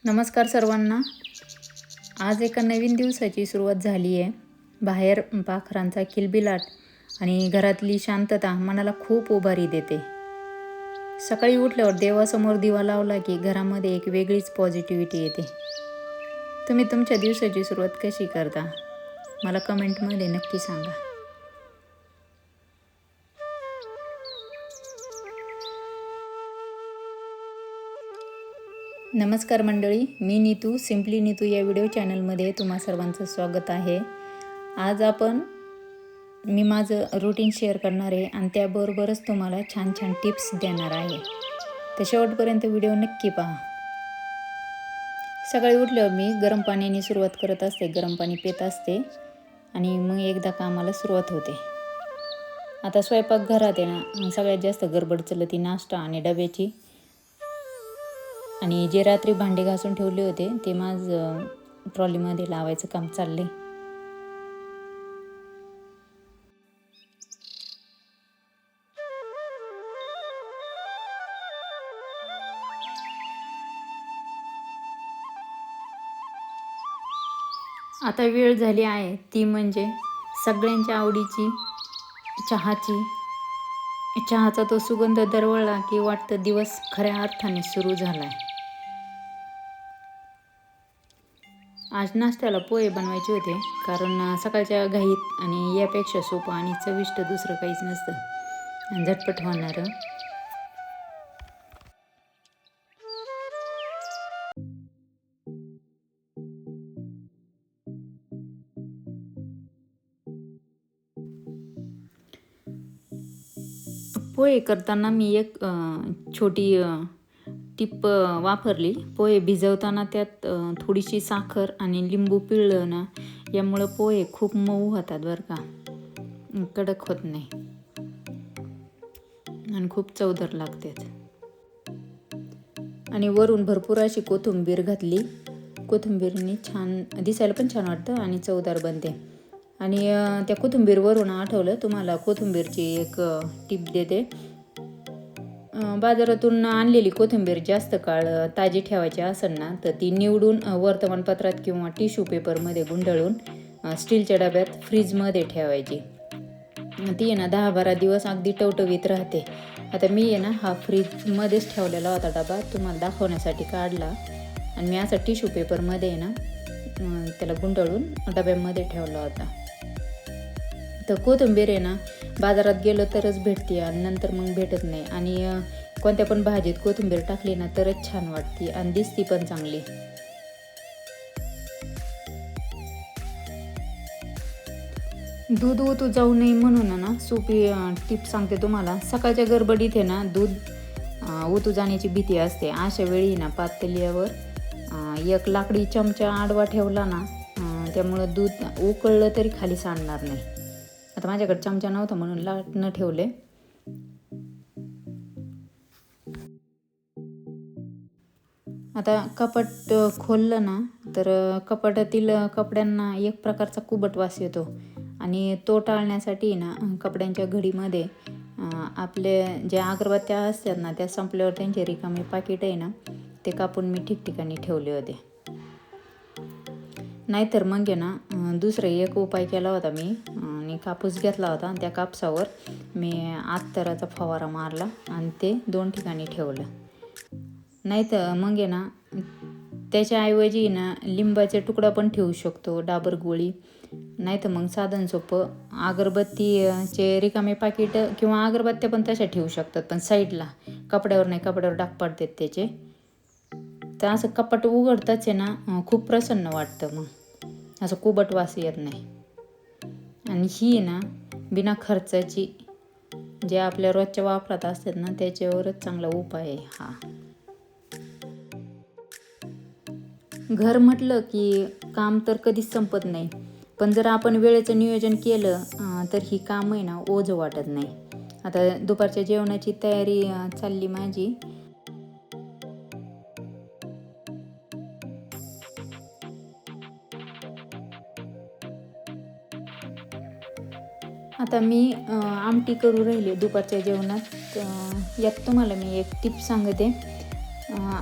नमस्कार सर्वांना. आज एका नवीन दिवसाची सुरुवात झाली आहे. बाहेर पाखरांचा किलबिलाट आणि घरातली शांतता मनाला खूप उभारी देते. सकाळी उठल्यावर देवासमोर दिवा लावला की घरामध्ये एक वेगळीच पॉझिटिव्हिटी येते. तुम्ही तुमच्या दिवसाची सुरुवात कशी करता? मला कमेंटमध्ये नक्की सांगा. नमस्कार मंडळी, मी नीतू, सिम्पली नीतू या व्हिडिओ चॅनलमध्ये तुम्हा सर्वांचं स्वागत आहे. आज मी माझं रुटीन शेअर करणार आहे आणि त्याबरोबरच तुम्हाला छान छान टिप्स देणार आहे. तर शेवटपर्यंत व्हिडिओ नक्की पहा. सकाळी उठल्यावर मी गरम पाण्याने सुरुवात करत असते. गरम पाणी पित असते आणि मग एकदा कामाला सुरुवात होते. आता स्वयंपाकघरात आहे ना, सगळ्यात जास्त गडबड चालती नाश्ता आणि डब्याची. आणि जे रात्री भांडे घासून ठेवले होते ते माझं ट्रॉलीमध्ये लावायचं काम चालले. आता वेळ झाली आहे ती म्हणजे सगळ्यांच्या आवडीची चहाची. चहाचा तो सुगंध दरवळला की वाटतं दिवस खऱ्या अर्थाने सुरू झाला आहे. आज नाश्त्याला पोहे बनवायचे होते, कारण सकाळच्या घाईत आणि यापेक्षा सोपं आणि चविष्ट दुसरं काहीच नसतं, झटपट होणारं. पोहे करताना मी एक छोटी टिप वापरली. पोहे भिजवताना त्यात थोडीशी साखर आणि लिंबू पिळलं ना, यामुळं पोहे खूप मऊ होतात बरं का, कडक होत नाही आणि खूप चवदार लागतात. आणि वरून भरपूर अशी कोथिंबीर घातली. कोथिंबीरनी छान दिसायला पण छान वाटतं आणि चवदार बनते. आणि त्या कोथिंबीरवरून आठवलं तुम्हाला, कोथिंबीरची एक टिप देते. बाजारातून आणलेली कोथिंबीर जास्त काळ ताजी ठेवायची असेल ना, तर ती निवडून वर्तमानपत्रात किंवा टिश्यू पेपरमध्ये गुंडाळून स्टीलच्या डब्यात फ्रीजमध्ये ठेवायची. ती आहे ना 10-12 दिवस अगदी टवटवीत राहते. आता मी आहे ना हा फ्रीजमध्येच ठेवलेला होता डबा, तुम्हाला दाखवण्यासाठी काढला. आणि मी असा टिश्यू पेपरमध्ये आहे ना त्याला गुंडाळून डब्यामध्ये ठेवला होता. तर कोथिंबीर आहे ना बाजारात गेलं तरच भेटते आणि नंतर मग भेटत नाही. आणि कोणत्या पण भाजीत कोथिंबीर टाकली ना तरच छान वाटते आणि दिसती पण चांगली. दूध ओतू जाऊ नये म्हणून ना सोपी टिप सांगते तुम्हाला. सकाळच्या गडबडीत आहे ना दूध ओतू जाण्याची भीती असते. अशा वेळी ना पातेल्यावर एक लाकडी चमचा आडवा ठेवला ना, त्यामुळं दूध उकळलं तरी खाली सांडणार नाही. आता माझ्याकडे चमचा नव्हता म्हणून लाटणं ठेवले. आता कपाट खोललं ना तर कपाटातील कपड्यांना एक प्रकारचा कुबट वास येतो आणि तो टाळण्यासाठी ना कपड्यांच्या घडीमध्ये आपले जे अगरबत्त्या असतात ना त्या संपल्यावर त्यांचे रिकामे पाकिट आहे ना ते कापून मी ठिकठिकाणी ठेवले होते. नाहीतर मग आहे ना दुसरा एक उपाय केला होता मी. आणि कापूस घेतला होता आणि त्या कापसावर मी अत्तराचा फवारा मारला आणि ते 2 ठिकाणी ठेवलं. नाहीतर मग आहे ना त्याच्याऐवजी ना लिंबाचा तुकडा पण ठेवू शकतो, डाबर गोळी. नाहीतर मग साधन सोपं अगरबत्तीचे रिकामे पाकिट किंवा अगरबत्त्या पण तशा ठेवू शकतात, पण साईडला, कपड्यावर नाही, कपड्यावर डाग पडतात त्याचे. तर असं कपाट उघडताच आहे ना खूप प्रसन्न वाटतं, मग असं कुबट वास येत नाही. आणि ही ना बिना खर्चाची जे आपल्या रोजच्या वापरात असतात ना त्याच्यावरच चांगला उपाय आहे हा. घर म्हटलं की काम तर कधीच संपत नाही, पण जर आपण वेळेचं नियोजन केलं तर ही कामं आहे ना ओझं वाटत नाही. आता दुपारच्या जेवणाची तयारी चालली माझी. आता मी आमटी करू राहिले दुपारच्या जेवणात. यात तुम्हाला मी एक टिप सांगते.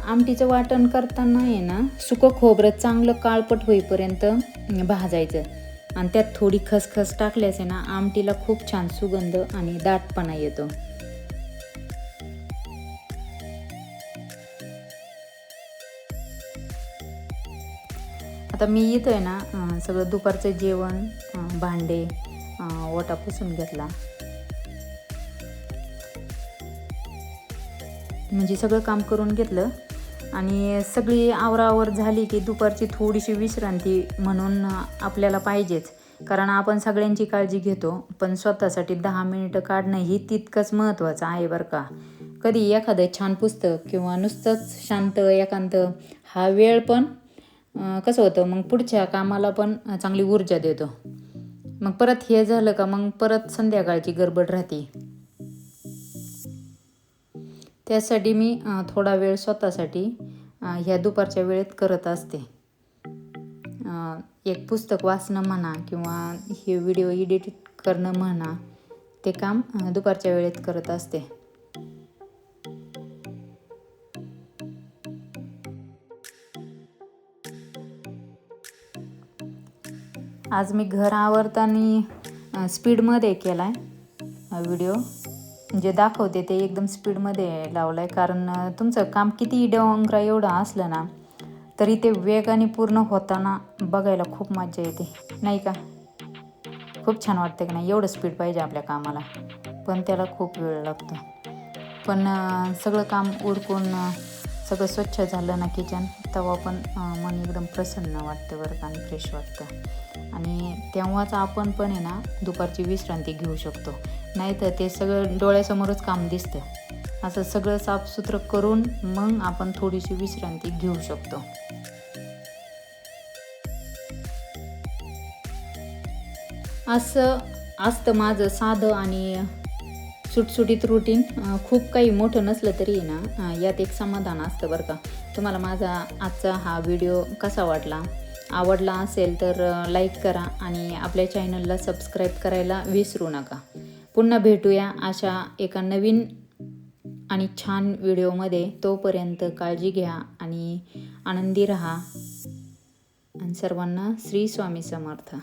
आमटीचं वाटण करताना आहे ना सुकं खोबरं चांगलं काळपट होईपर्यंत भाजायचं आणि त्यात थोडी खसखस टाकल्यास आहे ना आमटीला खूप छान सुगंध आणि दाटपणा येतो. आता मी इथं आहे ना सगळं दुपारचं जेवण, भांडे, ओटा पुसून घेतला. म्हणजे सगळं काम करून घेतलं आणि सगळी आवराआवर झाली की दुपारची थोडीशी विश्रांती म्हणून आपल्याला पाहिजेच. कारण आपण सगळ्यांची काळजी घेतो, पण स्वतःसाठी 10 मिनिटं काढणं ही तितकंच महत्त्वाचं आहे बरं का. कधी एखादं छान पुस्तक किंवा नुसतंच शांत एकांत हा वेळ पण कसं होतं मग पुढच्या कामाला पण चांगली ऊर्जा देतो. मग परत हे झालं का मग परत संध्याकाळची गडबड राहते. त्यासाठी मी थोडा वेळ स्वतःसाठी ह्या दुपारच्या वेळेत करत असते. एक पुस्तक वाचणं म्हणा किंवा हे व्हिडिओ एडिट करणं म्हणा, ते काम दुपारच्या वेळेत करत असते. आज मी घर आवरताना स्पीडमध्ये केला आहे व्हिडिओ. जे दाखवते ते एकदम स्पीडमध्ये लावलं आहे, कारण तुमचं काम किती डोंगरा एवढं असलं ना तरी ते वेगाने पूर्ण होताना बघायला खूप मजा येते नाही का. खूप छान वाटतं की नाही. एवढं स्पीड पाहिजे आपल्या कामाला, पण त्याला खूप वेळ लागतो. पण सगळं काम उरकून सगळं स्वच्छ झालं ना किचन, तेव्हा पण मन एकदम प्रसन्न वाटतं बरं का आणि फ्रेश वाटतं. आणि तेव्हाच आपण पण आहे ना दुपारची विश्रांती घेऊ शकतो. नाहीतर ते सगळं डोळ्यासमोरच काम दिसतं. असं सगळं साफसुथरं करून मग आपण थोडीशी विश्रांती घेऊ शकतो. असं असतं माझं साधं आणि सुटसुटीत रुटीन. खूप काही मोठं नसलं तरी ना यात एक समाधान असतं बरं का. तुम्हाला माझा आजचा हा व्हिडिओ कसा वाटला? आवडला असेल तर लाईक करा आणि आपल्या चॅनलला सबस्क्राईब करायला विसरू नका. पुन्हा भेटूया अशा एका नवीन आणि छान व्हिडिओमध्ये. तोपर्यंत काळजी घ्या आणि आनंदी राहा. आणि सर्वांना श्री स्वामी समर्थ.